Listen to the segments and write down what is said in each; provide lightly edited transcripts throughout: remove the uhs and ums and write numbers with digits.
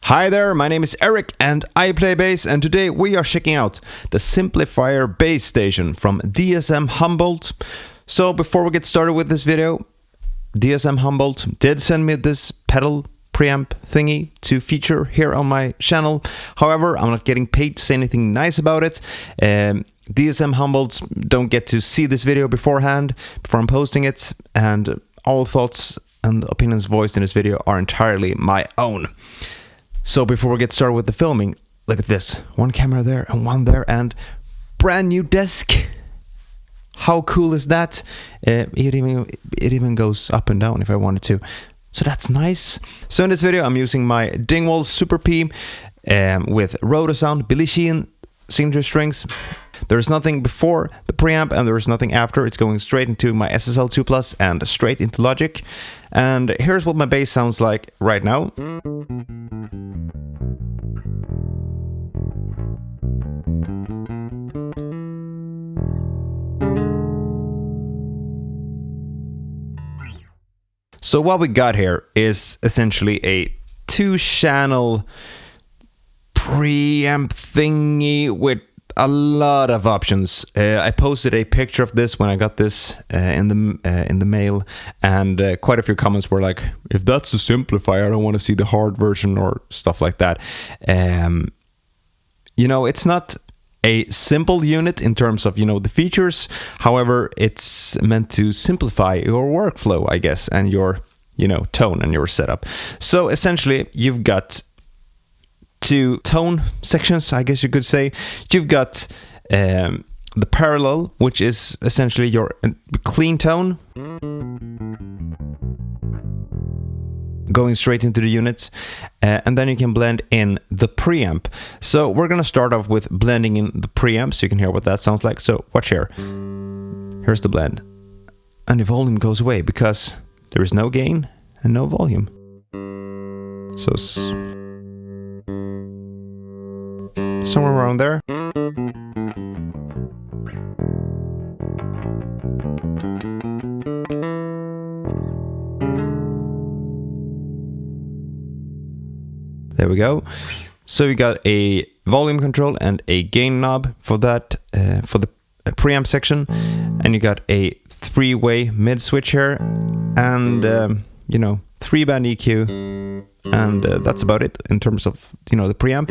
Hi there, my name is Eric and I play bass, and today we are checking out the Simplifier bass station from Dsm Humboldt. So before we get started with this video, Dsm Humboldt did send me this pedal preamp thingy to feature here on my channel. However, I'm not getting paid to say anything nice about it. Dsm Humboldt don't get to see this video beforehand, before I'm posting it, and all thoughts and opinions voiced in this video are entirely my own. So before we get started with the filming, look at this. One camera there and one there, and brand new desk. How cool is that? It even goes up and down if I wanted to. So that's nice. So in this video, I'm using my Dingwall Super P with Rotosound Billie Sheehan signature strings. There's nothing before the preamp and there's nothing after. It's going straight into my SSL 2 Plus and straight into Logic. And here's what my bass sounds like right now. So what we got here is essentially a 2-channel preamp thingy with a lot of options. I posted a picture of this when I got this in the mail, and quite a few comments were like, "If that's the Simplifier, I don't want to see the hard version," or stuff like that. You know, it's not a simple unit in terms of, you know, the features. However, it's meant to simplify your workflow, I guess, and your, you know, tone and your setup. So essentially, you've got 2 tone sections, I guess you could say. You've got the parallel, which is essentially your clean tone, going straight into the unit, and then you can blend in the preamp. So we're gonna start off with blending in the preamp so you can hear what that sounds like. So watch here. Here's the blend, and the volume goes away because there is no gain and no volume. So somewhere around there. There we go. So we got a volume control and a gain knob for that, for the preamp section, and you got a 3-way mid switch here, and you know, 3-band EQ, and that's about it in terms of, you know, the preamp.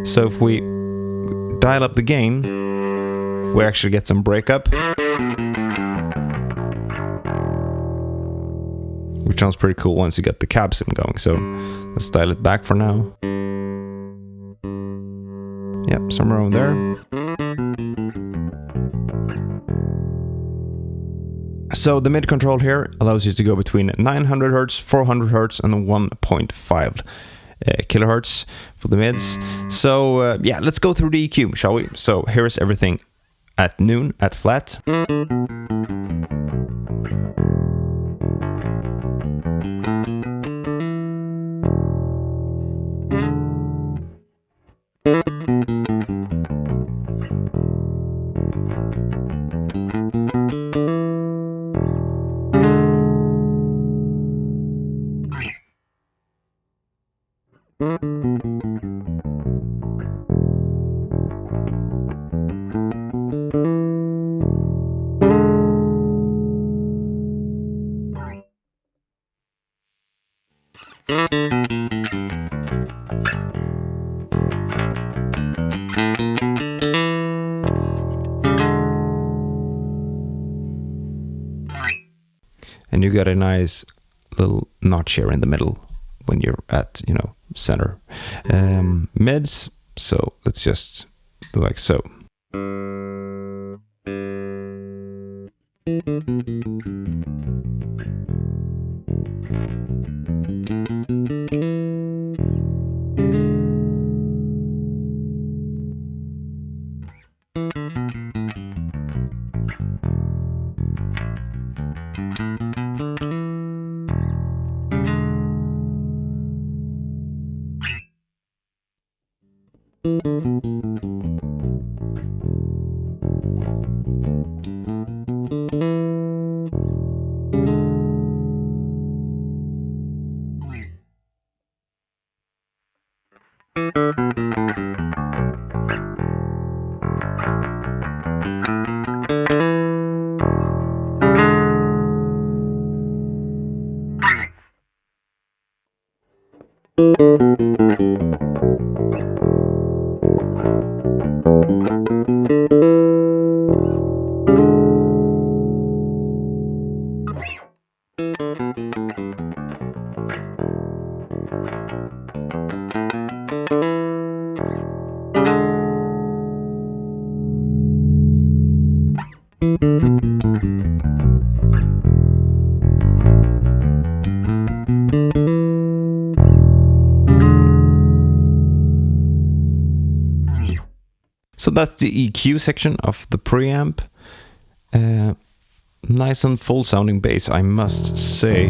So if we dial up the gain, we actually get some breakup, which sounds pretty cool once you get the cab sim going. So let's dial it back for now. Yep, somewhere around there. So the mid control here allows you to go between 900 Hz, 400 Hz, and 1.5 kilohertz for the mids. So yeah, let's go through the EQ, shall we? So here is everything at noon, at flat. And you got a nice little notch here in the middle when you're at, you know, center. Mids, so let's just do like so. So that's the EQ section of the preamp. Nice and full sounding bass, I must say.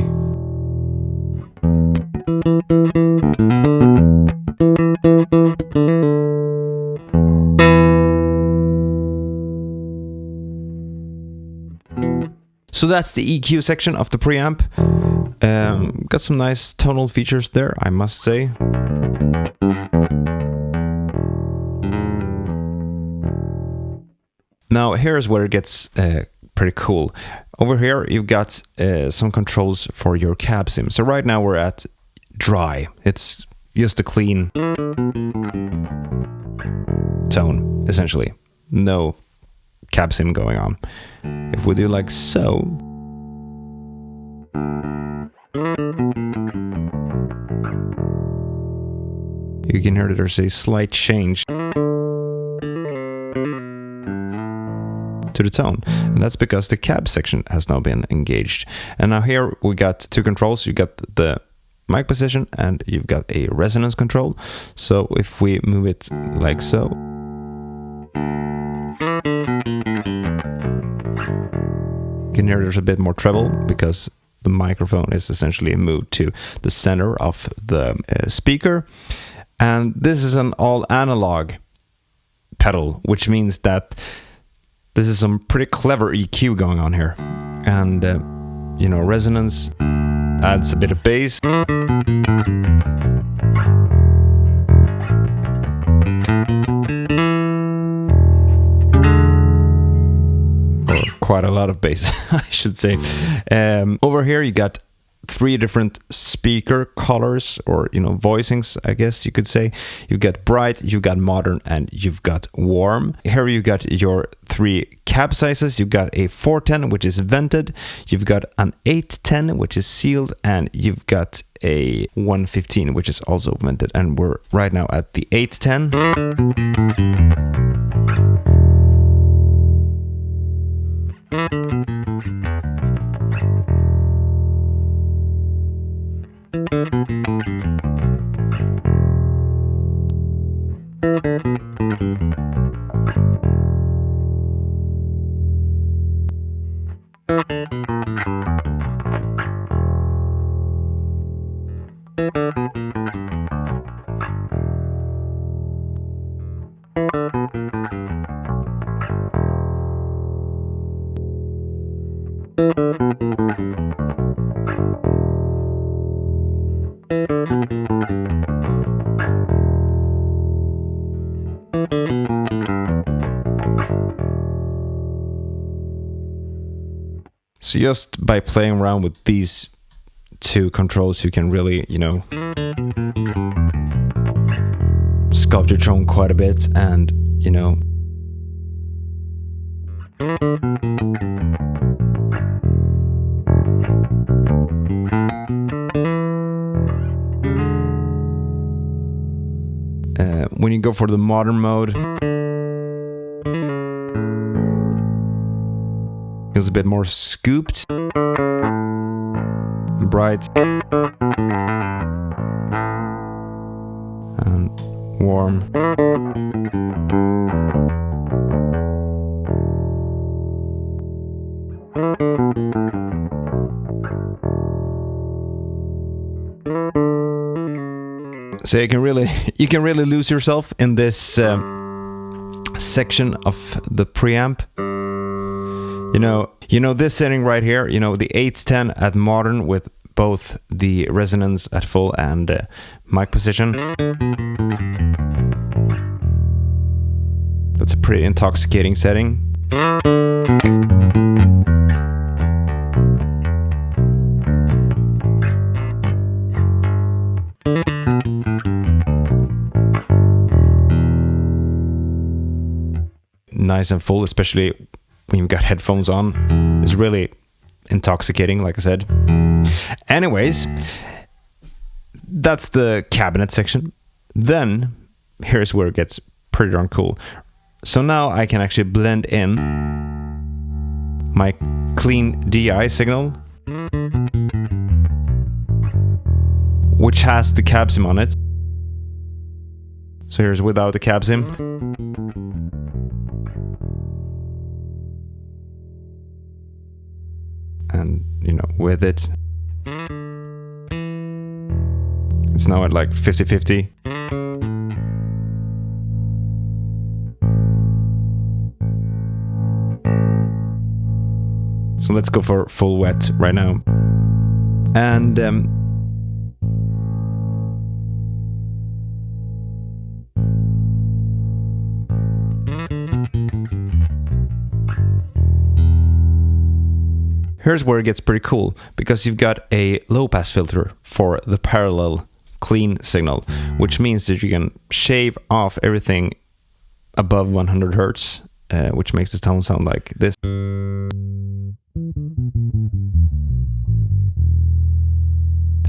So that's the EQ section of the preamp. Got some nice tonal features there, I must say. Now here's where it gets pretty cool. Over here you've got some controls for your cab sim. So right now we're at dry. It's just a clean tone, essentially. No cab sim going on. If we do like so, you can hear that there's a slight change to the tone, and that's because the cab section has now been engaged. And now here we got two controls. You got the mic position and you've got a resonance control. So if we move it like so, you can hear there's a bit more treble because the microphone is essentially moved to the center of the speaker. And this is an all analog pedal, which means that this is some pretty clever EQ going on here. And, you know, resonance adds a bit of bass. Or quite a lot of bass, I should say. Over here you got three different speaker colors, or voicings, I guess you could say. You got bright, you got modern, and you've got warm. Here you got your three cab sizes. You've got a 410, which is vented, you've got an 810, which is sealed, and you've got a 115, which is also vented. And we're right now at the 810. So just by playing around with these two controls, you can really, sculpt your tone quite a bit, and, when you go for the modern mode, it's a bit more scooped, bright, and warm. So you can really lose yourself in this section of the preamp. This setting right here, the 810 at modern with both the resonance at full and mic position. pretty intoxicating setting. Nice and full, especially when you've got headphones on. It's really intoxicating, like I said. Anyways, that's the cabinet section. Then here's where it gets pretty darn cool. So now I can actually blend in my clean DI signal, which has the cab sim on it. So here's without the cab sim. And, you know, with it, it's now at like 50-50. So let's go for full wet right now. And here's where it gets pretty cool, because you've got a low pass filter for the parallel clean signal, which means that you can shave off everything above 100 hertz, which makes the tone sound like this.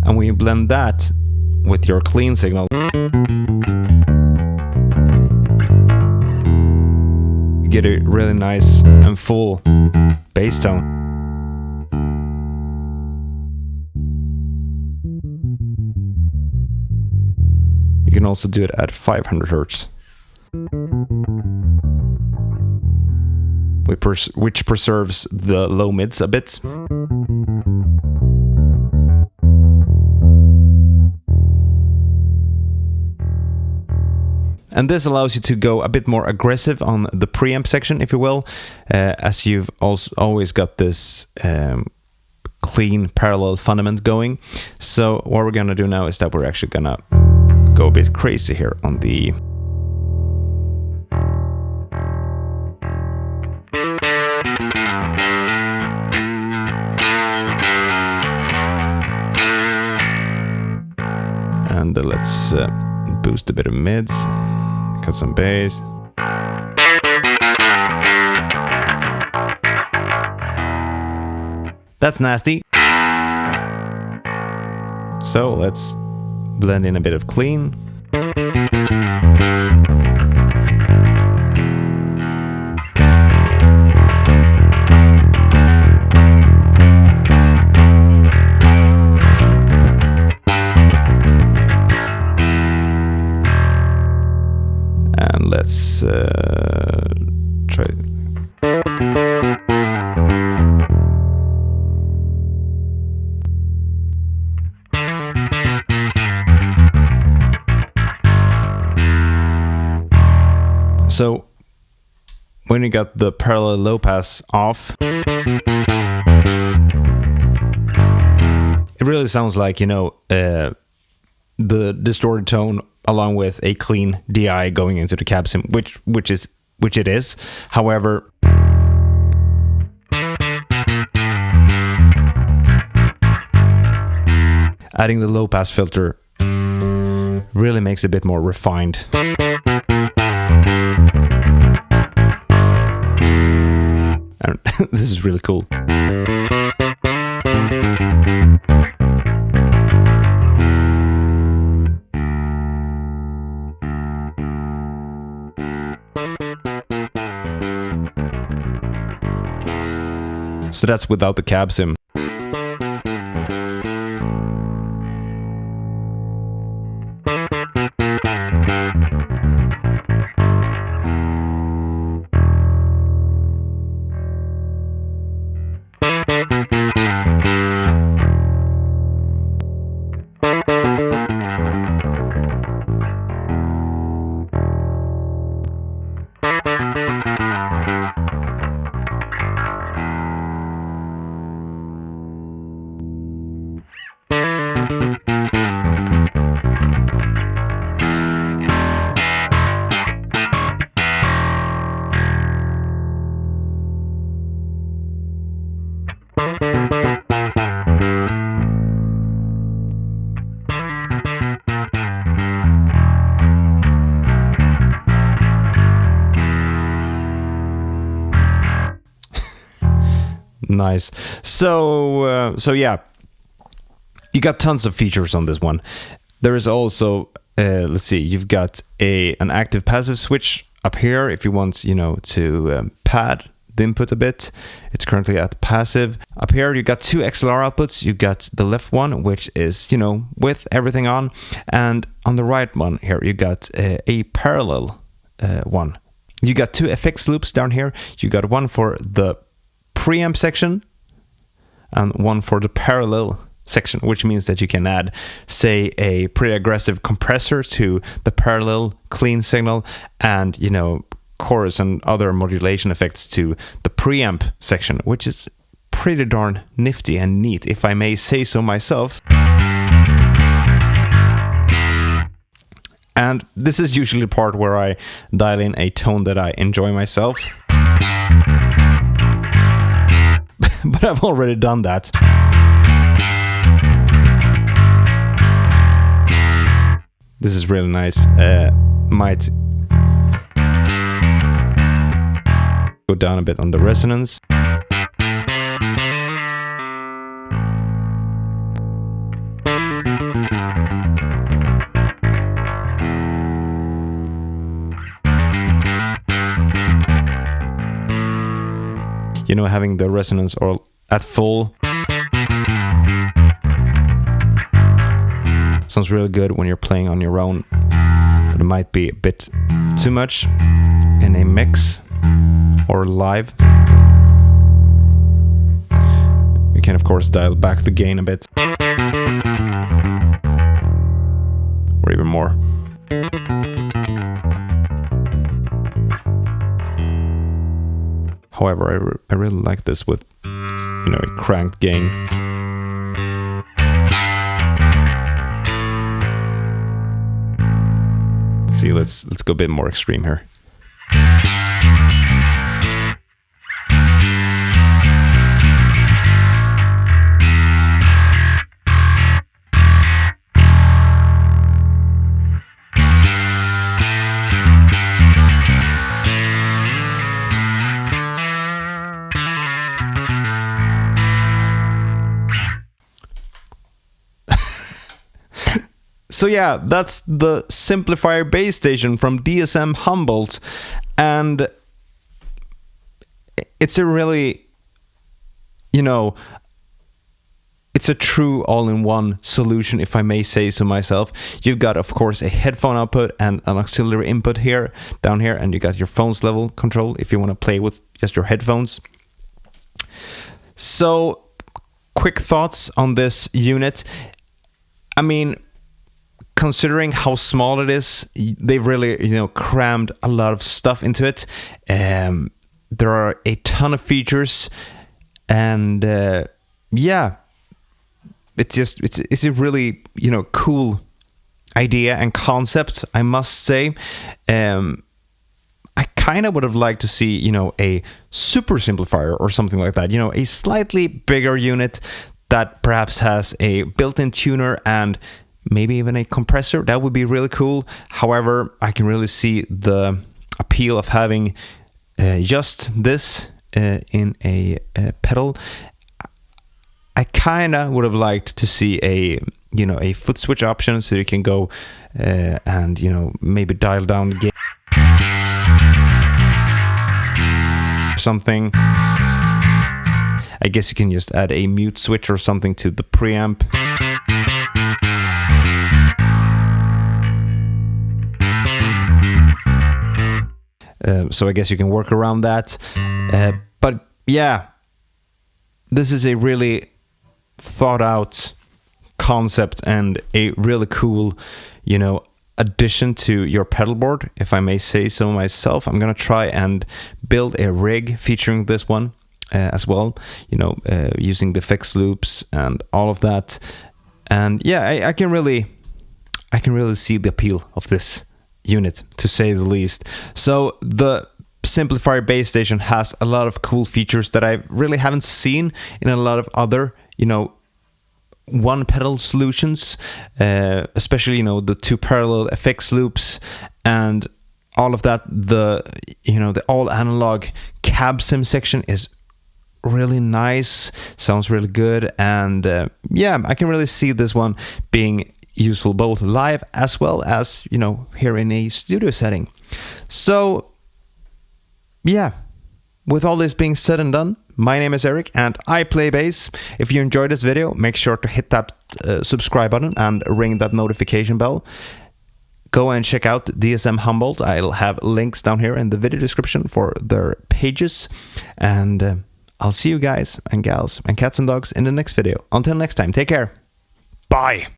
And when you blend that with your clean signal, you get a really nice and full bass tone. You can also do it at 500 hertz, which preserves the low mids a bit. And this allows you to go a bit more aggressive on the preamp section, if you will, as you've also always got this clean parallel fundament going. So what we're gonna do now is that we're actually gonna go a bit crazy here on the and let's boost a bit of mids, cut some bass. That's nasty. So let's blend in a bit of clean. And let's try. So when you got the parallel low pass off, it really sounds like, you know, the distorted tone along with a clean DI going into the cab sim, which it is. However, adding the low pass filter really makes it a bit more refined. And this is really cool. So that's without the cab sim. Nice. So yeah, you got tons of features on this one. There is also, let's see, you've got an active passive switch up here if you want, to pad the input a bit. It's currently at passive. Up here you got two XLR outputs. You got the left one, which is, with everything on, and on the right one here you got a parallel one. You got two effects loops down here. You got one for the preamp section and one for the parallel section, which means that you can add, say, a pretty aggressive compressor to the parallel clean signal, and chorus and other modulation effects to the preamp section, which is pretty darn nifty and neat, if I may say so myself. And this is usually the part where I dial in a tone that I enjoy myself. But I've already done that. This is really nice. Might go down a bit on the resonance. Having the resonance or at full sounds really good when you're playing on your own, but it might be a bit too much in a mix or live. You can of course dial back the gain a bit, or even more. However, I really like this with, a cranked gain. Let's see, let's go a bit more extreme here. So yeah, that's the Simplifier bass station from Dsm Humboldt, and it's a really, it's a true all-in-one solution, if I may say so myself. You've got, of course, a headphone output and an auxiliary input here, down here, and you got your phone's level control if you want to play with just your headphones. So, quick thoughts on this unit. I mean, considering how small it is, they've really, crammed a lot of stuff into it. There are a ton of features, and yeah, it's a really, cool idea and concept, I must say. I kind of would have liked to see, a super simplifier or something like that, a slightly bigger unit that perhaps has a built-in tuner and maybe even a compressor. That would be really cool. However, I can really see the appeal of having just this in a pedal. I kind of would have liked to see a foot switch option, so you can go and maybe dial down the gain or something. I guess you can just add a mute switch or something to the preamp. So I guess you can work around that. But yeah, this is a really thought out concept and a really cool, addition to your pedal board, if I may say so myself. I'm gonna try and build a rig featuring this one as well, using the effects loops and all of that. And yeah, I can really see the appeal of this unit, to say the least. So the Simplifier bass station has a lot of cool features that I really haven't seen in a lot of other, one pedal solutions, especially, the two parallel effects loops and all of that. The all analog cab sim section is really nice, sounds really good, and yeah, I can really see this one being useful both live as well as, you know, here in a studio setting. So yeah, with all this being said and done, my name is Eric and I play bass. If you enjoyed this video, make sure to hit that subscribe button and ring that notification bell. Go and check out Dsm Humboldt. I'll have links down here in the video description for their pages. And I'll see you guys and gals and cats and dogs in the next video. Until next time, take care. Bye.